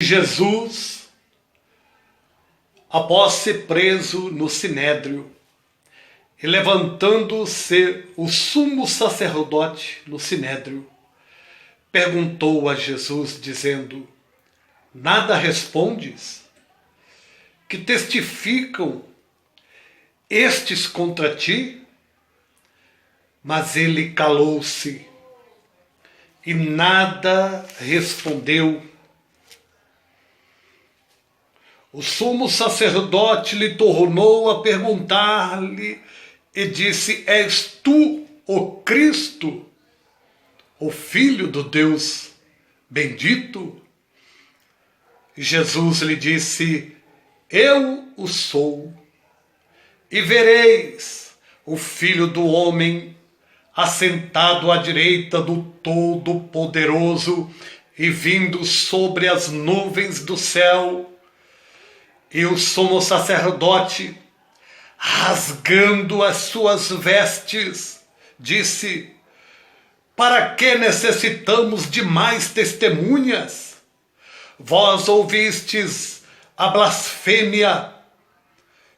Jesus, após ser preso no Sinédrio, e levantando-se o sumo sacerdote no Sinédrio, perguntou a Jesus, dizendo: nada respondes? Que testificam estes contra ti? Mas ele calou-se e nada respondeu. O sumo sacerdote lhe tornou a perguntar-lhe e disse: és tu o Cristo, o Filho do Deus bendito? E Jesus lhe disse: eu o sou, e vereis o Filho do Homem assentado à direita do Todo-Poderoso e vindo sobre as nuvens do céu. E o sumo sacerdote, rasgando as suas vestes, disse: para que necessitamos de mais testemunhas? Vós ouvistes a blasfêmia.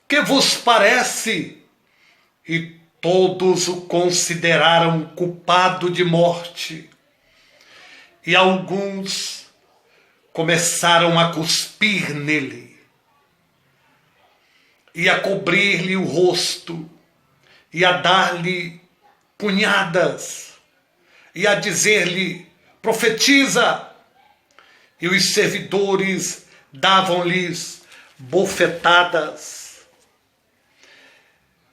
Que vos parece? E todos o consideraram culpado de morte. E alguns começaram a cuspir nele, e a cobrir-lhe o rosto, e a dar-lhe punhadas, e a dizer-lhe: profetiza! E os servidores davam-lhes bofetadas.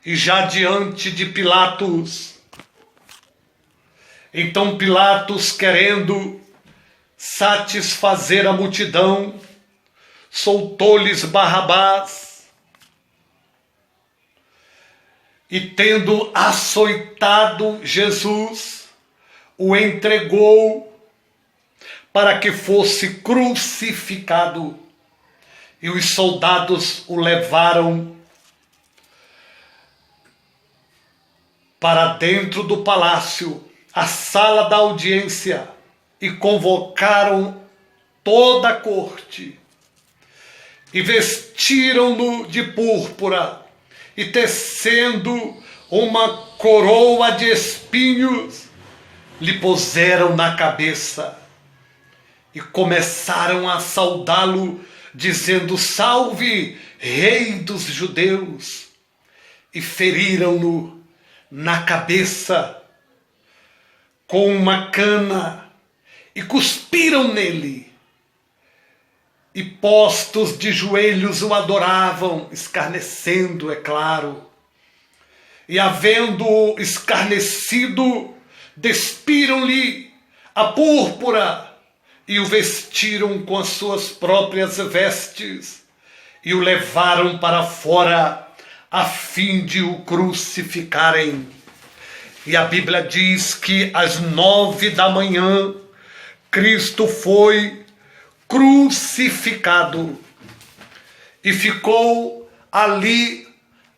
E já diante de Pilatos, então Pilatos, querendo satisfazer a multidão, soltou-lhes Barrabás, e tendo açoitado Jesus, o entregou para que fosse crucificado. E os soldados o levaram para dentro do palácio, a sala da audiência, e convocaram toda a corte, e vestiram-no de púrpura, e tecendo uma coroa de espinhos, lhe puseram na cabeça, e começaram a saudá-lo, dizendo: salve, rei dos judeus! E feriram-no na cabeça com uma cana, e cuspiram nele, e postos de joelhos o adoravam, escarnecendo, é claro. E havendo-o escarnecido, despiram-lhe a púrpura, e o vestiram com as suas próprias vestes, e o levaram para fora, a fim de o crucificarem. E a Bíblia diz que às 9 da manhã, Cristo foi crucificado, e ficou ali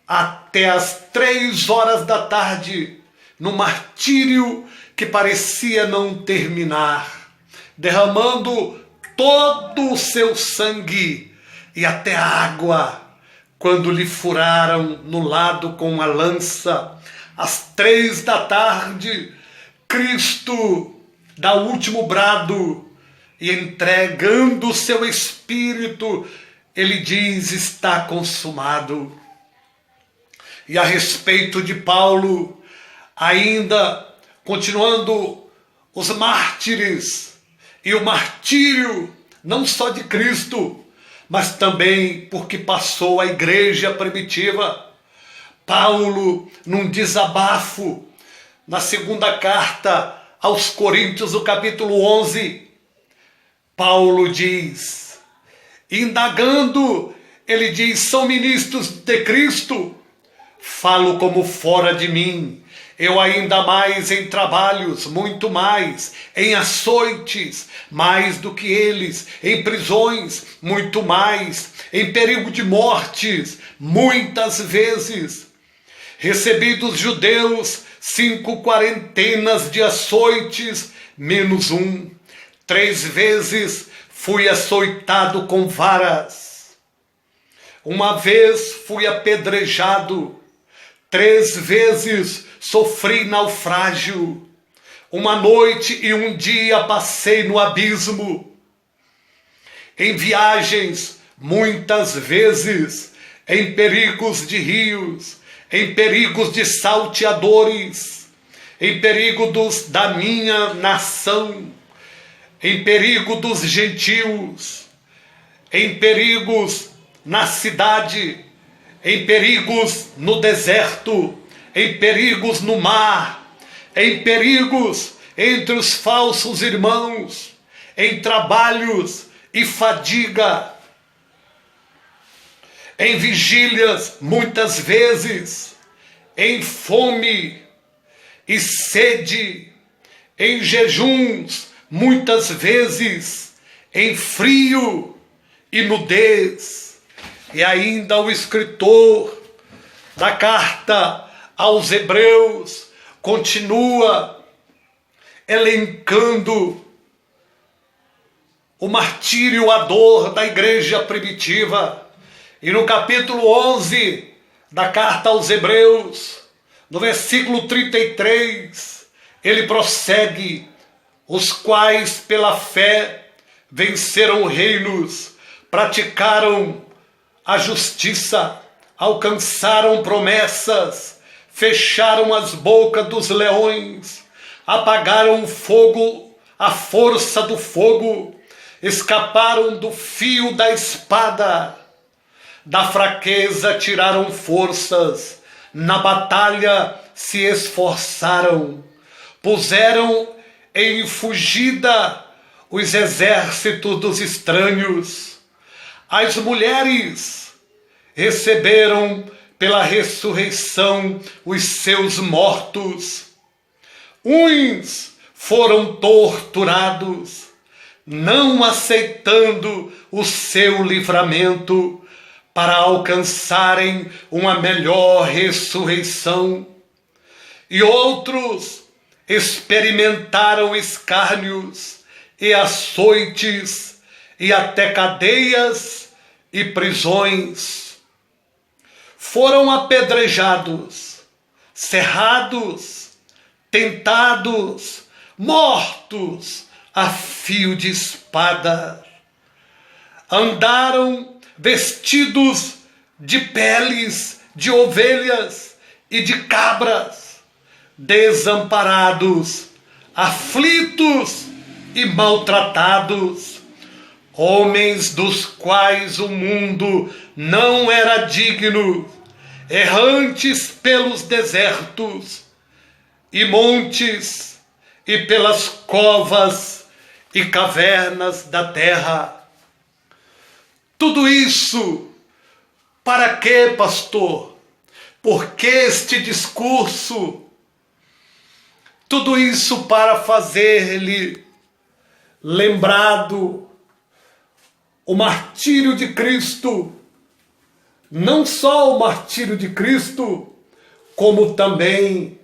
até as 3 horas da tarde, no martírio que parecia não terminar, derramando todo o seu sangue e até a água, quando lhe furaram no lado com a lança. Às 3 da tarde, Cristo dá o último brado, e entregando o seu espírito, ele diz: está consumado. E a respeito de Paulo, ainda continuando os mártires e o martírio, não só de Cristo, mas também porque passou a igreja primitiva. Paulo, num desabafo, na segunda carta aos Coríntios, no capítulo 11, Paulo diz, indagando, ele diz: são ministros de Cristo? Falo como fora de mim, eu ainda mais em trabalhos, muito mais, em açoites, mais do que eles, em prisões, muito mais, em perigo de mortes, muitas vezes. Recebi dos judeus 5 quarentenas de açoites, menos um. 3 vezes fui açoitado com varas. Uma vez fui apedrejado. 3 vezes sofri naufrágio. Uma noite e um dia passei no abismo. Em viagens, muitas vezes, em perigos de rios, em perigos de salteadores, em perigo da minha nação, em perigo dos gentios, em perigos na cidade, em perigos no deserto, em perigos no mar, em perigos entre os falsos irmãos, em trabalhos e fadiga, em vigílias muitas vezes, em fome e sede, em jejuns muitas vezes, em frio e nudez. E ainda o escritor da carta aos Hebreus continua elencando o martírio, a dor da igreja primitiva. E no capítulo 11 da carta aos Hebreus, no versículo 33, ele prossegue: os quais pela fé venceram reinos, praticaram a justiça, alcançaram promessas, fecharam as bocas dos leões, apagaram o fogo, a força do fogo, escaparam do fio da espada, da fraqueza tiraram forças, na batalha se esforçaram, puseram em fugida os exércitos dos estranhos. As mulheres receberam pela ressurreição os seus mortos. Uns foram torturados, não aceitando o seu livramento, para alcançarem uma melhor ressurreição. E outros experimentaram escárnios e açoites e até cadeias e prisões. Foram apedrejados, cerrados, tentados, mortos a fio de espada. Andaram vestidos de peles de ovelhas e de cabras, desamparados, aflitos e maltratados, homens dos quais o mundo não era digno, errantes pelos desertos e montes e pelas covas e cavernas da terra. Tudo isso para quê, pastor? Por que este discurso? Tudo isso para fazer-lhe lembrado o martírio de Cristo, não só o martírio de Cristo, como também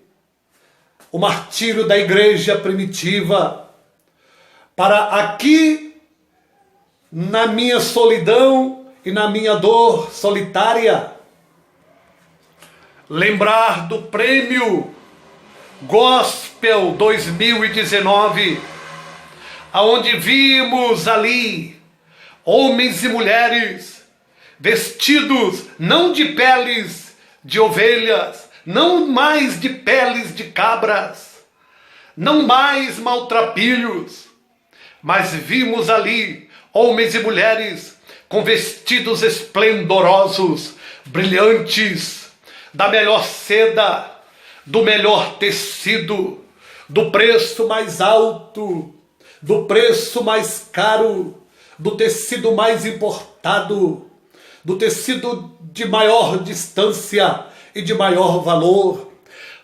o martírio da igreja primitiva, para aqui, na minha solidão e na minha dor solitária, lembrar do prêmio Gospel 2019, aonde vimos ali homens e mulheres vestidos não de peles de ovelhas, não mais de peles de cabras, não mais maltrapilhos, mas vimos ali homens e mulheres com vestidos esplendorosos, brilhantes, da melhor seda, do melhor tecido, do preço mais alto, do preço mais caro, do tecido mais importado, do tecido de maior distância e de maior valor,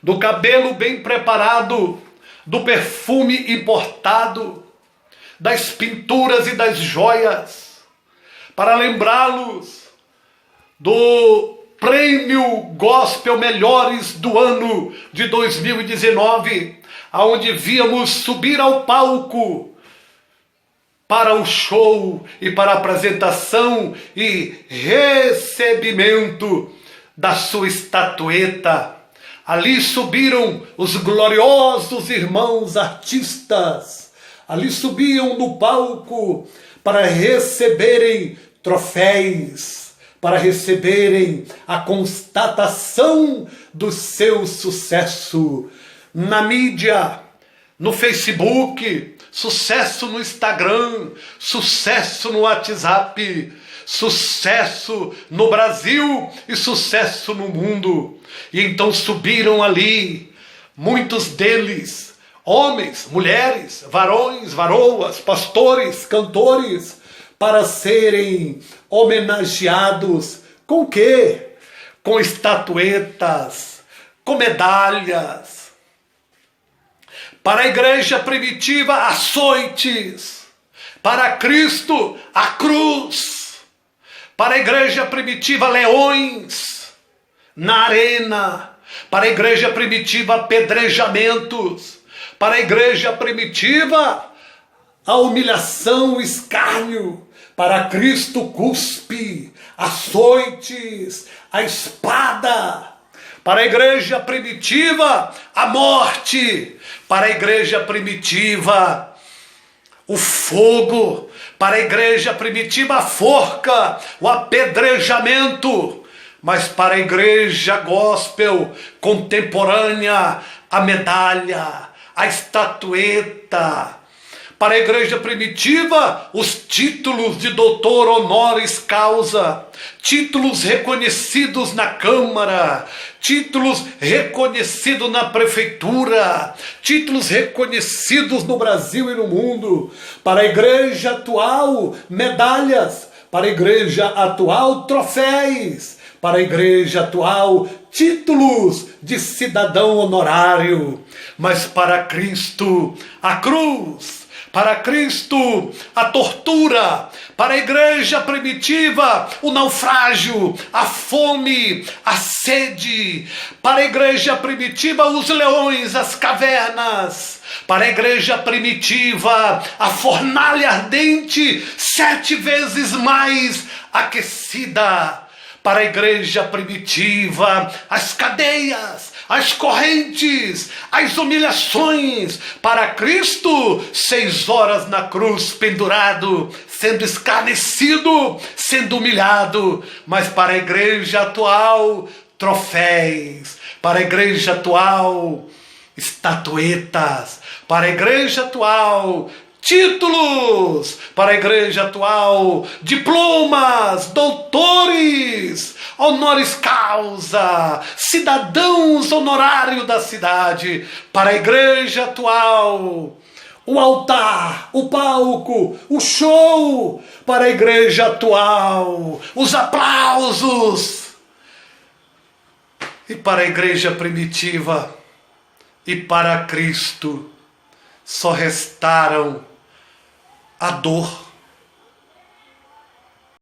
do cabelo bem preparado, do perfume importado, das pinturas e das joias, para lembrá-los do Prêmio Gospel Melhores do ano de 2019, aonde víamos subir ao palco para o show e para a apresentação e recebimento da sua estatueta. Ali subiram os gloriosos irmãos artistas. Ali subiam no palco para receberem troféus, para receberem a constatação do seu sucesso na mídia, no Facebook, sucesso no Instagram, sucesso no WhatsApp, sucesso no Brasil e sucesso no mundo. E então subiram ali, muitos deles, homens, mulheres, varões, varoas, pastores, cantores, para serem homenageados com o quê? Com estatuetas, com medalhas. Para a igreja primitiva, açoites. Para Cristo, a cruz. Para a igreja primitiva, leões na arena. Para a igreja primitiva, apedrejamentos. Para a igreja primitiva, a humilhação, o escárnio. Para Cristo, cuspe, açoites, a espada. Para a igreja primitiva, a morte. Para a igreja primitiva, o fogo. Para a igreja primitiva, a forca, o apedrejamento. Mas para a igreja gospel contemporânea, a medalha, a estatueta. Para a igreja primitiva, os títulos de doutor honoris causa, títulos reconhecidos na Câmara, títulos reconhecidos na prefeitura, títulos reconhecidos no Brasil e no mundo. Para a igreja atual, medalhas. Para a igreja atual, troféus. Para a igreja atual, títulos de cidadão honorário. Mas para Cristo, a cruz. Para Cristo, a tortura. Para a igreja primitiva, o naufrágio, a fome, a sede. Para a igreja primitiva, os leões, as cavernas. Para a igreja primitiva, a fornalha ardente, 7 vezes mais aquecida. Para a igreja primitiva, as cadeias, as correntes, as humilhações. Para Cristo, 6 horas na cruz pendurado, sendo escarnecido, sendo humilhado. Mas para a igreja atual, troféus. Para a igreja atual, estatuetas. Para a igreja atual, títulos. Para a igreja atual, diplomas, doutores, honoris causa, cidadãos honorários da cidade. Para a igreja atual, o altar, o palco, o show. Para a igreja atual, os aplausos. E para a igreja primitiva e para Cristo, só restaram a dor,